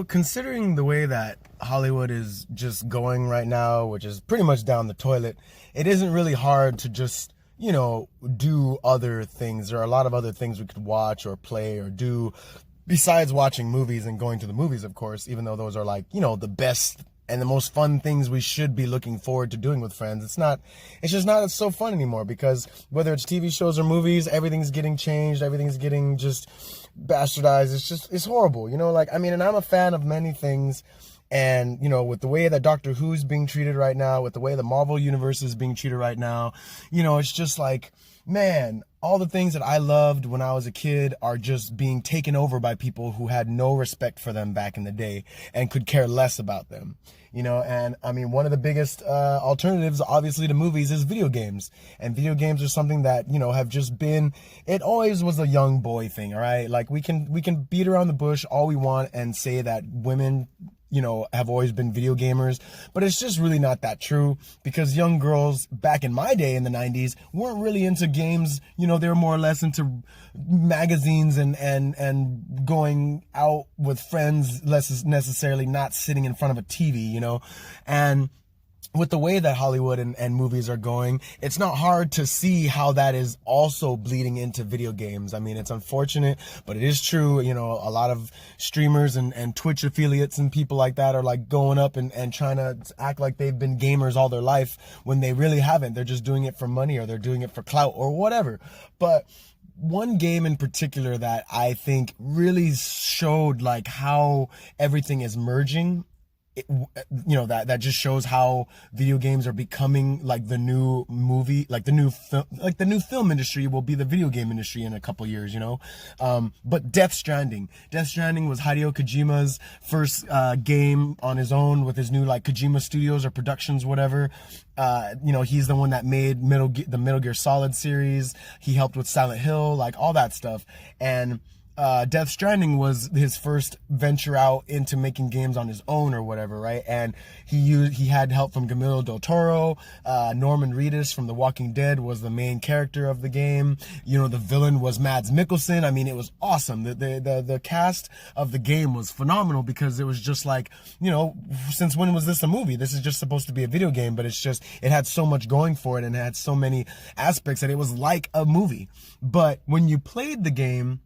Considering the way that Hollywood is just going right now, which is pretty much down the toilet, it isn't really hard to just, do other things. There are a lot of other things we could watch or play or do besides watching movies and going to the movies, of course, even though those are the best and the most fun things we should be looking forward to doing with friends. It's just not so fun anymore, because whether it's TV shows or movies, everything's getting changed, everything's getting just bastardized. It's horrible, and I'm a fan of many things. And, with the way that Doctor Who's being treated right now, with the way the Marvel Universe is being treated right now, it's just like, man, all the things that I loved when I was a kid are just being taken over by people who had no respect for them back in the day and could care less about them. And one of the biggest alternatives, obviously, to movies is video games. And video games are something that, have just been, it always was a young boy thing, all right? Like, we can beat around the bush all we want and say that women, have always been video gamers, but it's just really not that true, because young girls back in my day in the 90s weren't really into games. They were more or less into magazines and going out with friends, less necessarily not sitting in front of a TV, and with the way that Hollywood and movies are going, it's not hard to see how that is also bleeding into video games. It's unfortunate, but it is true. A lot of streamers and Twitch affiliates and people like that are like going up and trying to act like they've been gamers all their life when they really haven't. They're just doing it for money, or they're doing it for clout or whatever. But one game in particular that I think really showed like how everything is merging, that just shows how video games are becoming like the new movie, like the new film industry will be the video game industry in a couple years, but Death Stranding was Hideo Kojima's first game on his own with his new Kojima Studios or Productions, whatever. He's the one that made the Metal Gear Solid series. He helped with Silent Hill, all that stuff. And Death Stranding was his first venture out into making games on his own or whatever, right? And he had help from Guillermo del Toro. Norman Reedus from The Walking Dead was the main character of the game. The villain was Mads Mikkelsen. It was awesome. The cast of the game was phenomenal, because it was just since when was this a movie? This is just supposed to be a video game, but it had so much going for it, and it had so many aspects that it was like a movie. But when you played the game,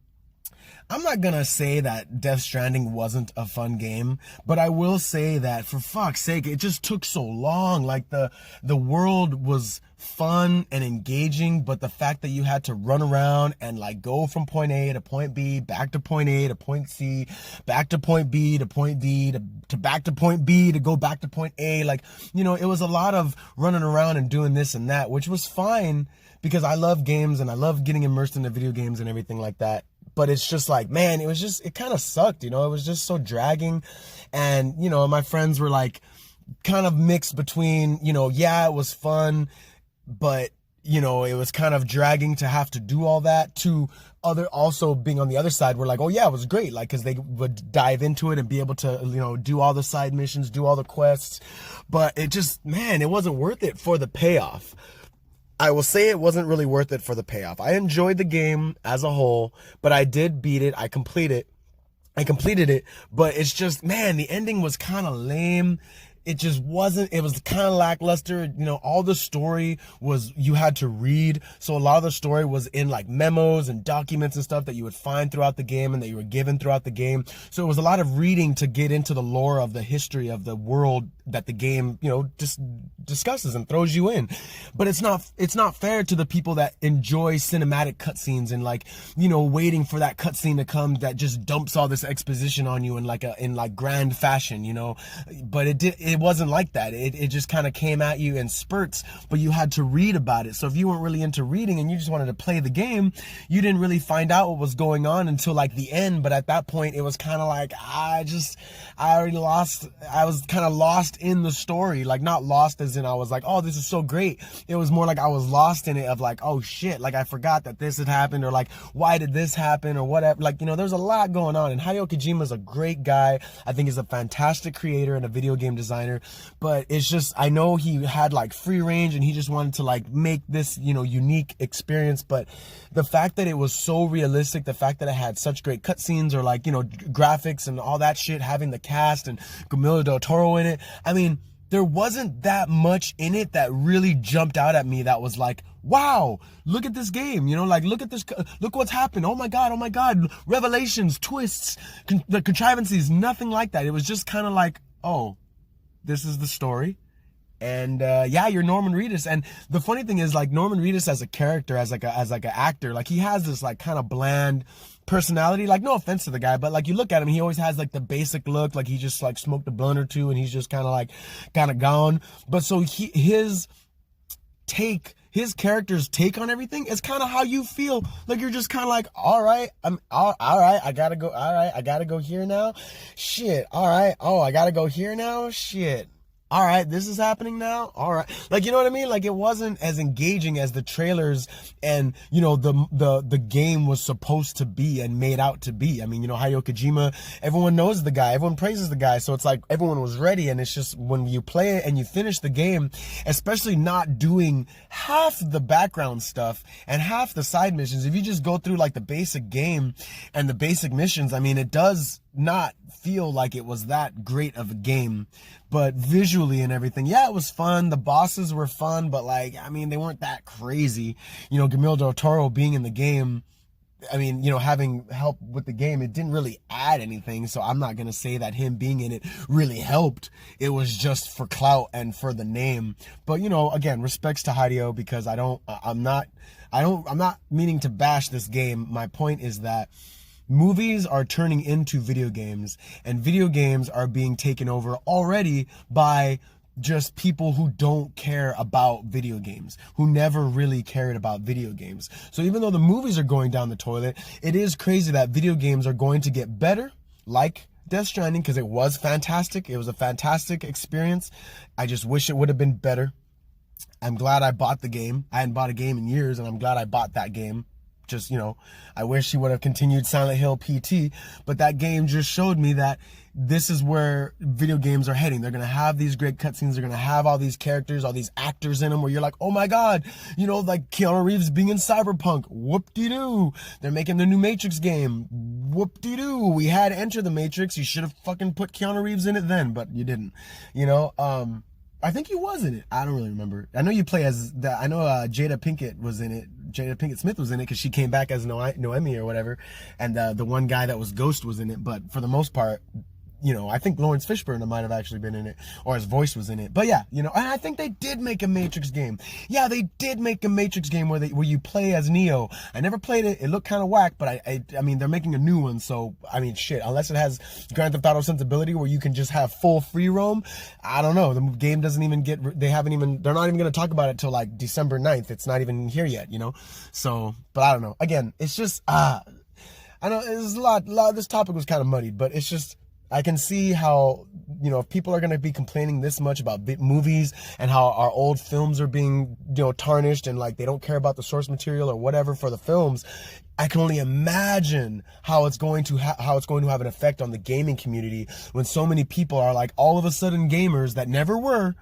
I'm not gonna say that Death Stranding wasn't a fun game, but I will say that, for fuck's sake, it just took so long. The world was fun and engaging, but the fact that you had to run around and go from point A to point B, back to point A to point C, back to point B to point D, to back to point B to go back to point A, it was a lot of running around and doing this and that, which was fine, because I love games and I love getting immersed into video games and everything like that. But it's just man, it kind of sucked, it was just so dragging. And, my friends were kind of mixed between, yeah, it was fun, but, it was kind of dragging to have to do all that, to also being on the other side, we're oh yeah, it was great, because they would dive into it and be able to, do all the side missions, do all the quests. But it just, man, it wasn't worth it for the payoff. I will say it wasn't really worth it for the payoff. I enjoyed the game as a whole, but I did beat it. I completed it, but it's just, man, the ending was kind of lame. It just wasn't, it was kind of lackluster. All the story was, you had to read. So a lot of the story was in memos and documents and stuff that you would find throughout the game and that you were given throughout the game. So it was a lot of reading to get into the lore of the history of the world that the game, just discusses and throws you in. But it's not fair to the people that enjoy cinematic cutscenes and waiting for that cutscene to come that just dumps all this exposition on you in grand fashion, but it wasn't like that. It just kind of came at you in spurts, but you had to read about it. So if you weren't really into reading and you just wanted to play the game, you didn't really find out what was going on until the end. But at that point, it was kind of I was kind of lost lost in the story. Like, not lost as in I was like, oh, this is so great. It was more like I was lost in it of like, oh shit, like I forgot that this had happened, or like, why did this happen, or whatever. Like, you know, there's a lot going on. And Hideo Kojima is a great guy. I think he's a fantastic creator and a video game designer. But it's just, I know he had like free range and he just wanted to like make this, you know, unique experience. But the fact that it was so realistic, the fact that it had such great cutscenes, or like, you know, graphics and all that shit, having the cast and Guillermo del Toro in it. I mean, there wasn't that much in it that really jumped out at me that was like, wow, look at this game, you know, like, look at this, look what's happened, oh my god, revelations, twists, the contrivances, nothing like that. It was just kind of like, oh, this is the story. And yeah, you're Norman Reedus. And the funny thing is, like, Norman Reedus as a character, as like an actor, like, he has this like kind of bland personality. Like, no offense to the guy, but like, you look at him, he always has like the basic look, like he just like smoked a blunt or two and he's just kind of gone. But so his character's take on everything is kind of how you feel. Like, you're just kind of like, all right, I gotta go here now, shit, all right, oh, I gotta go here now, shit, all right, this is happening now, all right. Like, you know what I mean? Like, it wasn't as engaging as the trailers and, you know, the game was supposed to be and made out to be. I mean, you know, Hideo Kojima, everyone knows the guy, everyone praises the guy, so it's like everyone was ready. And it's just, when you play it and you finish the game, especially not doing half the background stuff and half the side missions, if you just go through like the basic game and the basic missions, I mean, it does not feel like it was that great of a game. But visually and everything, yeah, it was fun. The bosses were fun, but like, I mean, they weren't that crazy. You know, Guillermo del Toro being in the game, I mean, you know, having help with the game, it didn't really add anything. So I'm not going to say that him being in it really helped. It was just for clout and for the name. But, you know, again, respects to Hideo, because I'm not meaning to bash this game. My point is that movies are turning into video games, and video games are being taken over already by just people who don't care about video games, who never really cared about video games. So even though the movies are going down the toilet, it is crazy that video games are going to get better, like Death Stranding, because it was fantastic. It was a fantastic experience. I just wish it would have been better. I'm glad I bought the game. I hadn't bought a game in years, and I'm glad I bought that game. Just, you know, I wish he would have continued Silent Hill PT, but that game just showed me that this is where video games are heading. They're going to have these great cutscenes. They're going to have all these characters, all these actors in them where you're like, oh my God, you know, like Keanu Reeves being in Cyberpunk. Whoop-de-doo. They're making the new Matrix game. Whoop-de-doo. We had Enter the Matrix. You should have fucking put Keanu Reeves in it then, but you didn't, you know. I think he was in it. I don't really remember. I know you play as that. I know Jada Pinkett was in it. Jada Pinkett Smith was in it because she came back as Noemi or whatever. And the one guy that was Ghost was in it. But for the most part, you know, I think Lawrence Fishburne might have actually been in it, or his voice was in it. But yeah, you know, and I think they did make a Matrix game. Yeah, they did make a Matrix game where you play as Neo. I never played it. It looked kind of whack, but I mean, they're making a new one. So, I mean, shit, unless it has Grand Theft Auto sensibility where you can just have full free roam, I don't know. The game doesn't even they're not even going to talk about it till like December 9th. It's not even here yet, you know? So, but I don't know. Again, it's just, I know there's a lot, this topic was kind of muddied, but it's just, I can see how, you know, if people are going to be complaining this much about movies and how our old films are being, you know, tarnished and like they don't care about the source material or whatever for the films, I can only imagine how it's going to have an effect on the gaming community when so many people are like all of a sudden gamers that never were.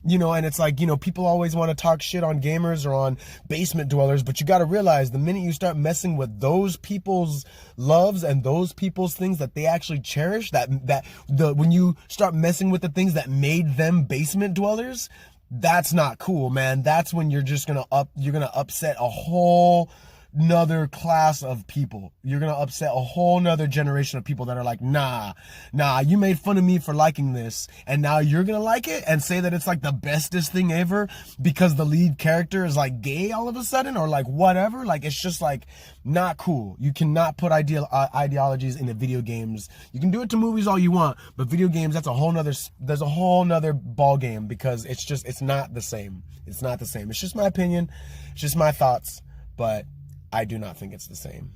You know, and it's like, you know, people always want to talk shit on gamers or on basement dwellers, but you got to realize the minute you start messing with those people's loves and those people's things that they actually cherish, when you start messing with the things that made them basement dwellers, that's not cool, man. That's when you're just gonna upset a whole nother class of people. You're gonna upset a whole nother generation of people that are like, nah, you made fun of me for liking this, and now you're gonna like it and say that it's like the bestest thing ever because the lead character is like gay all of a sudden, or like whatever. Like, it's just like not cool. You cannot put ideologies into video games. You can do it to movies all you want, but video games, there's a whole nother ball game, because it's not the same. It's not the same. It's just my opinion. It's just my thoughts, but I do not think it's the same.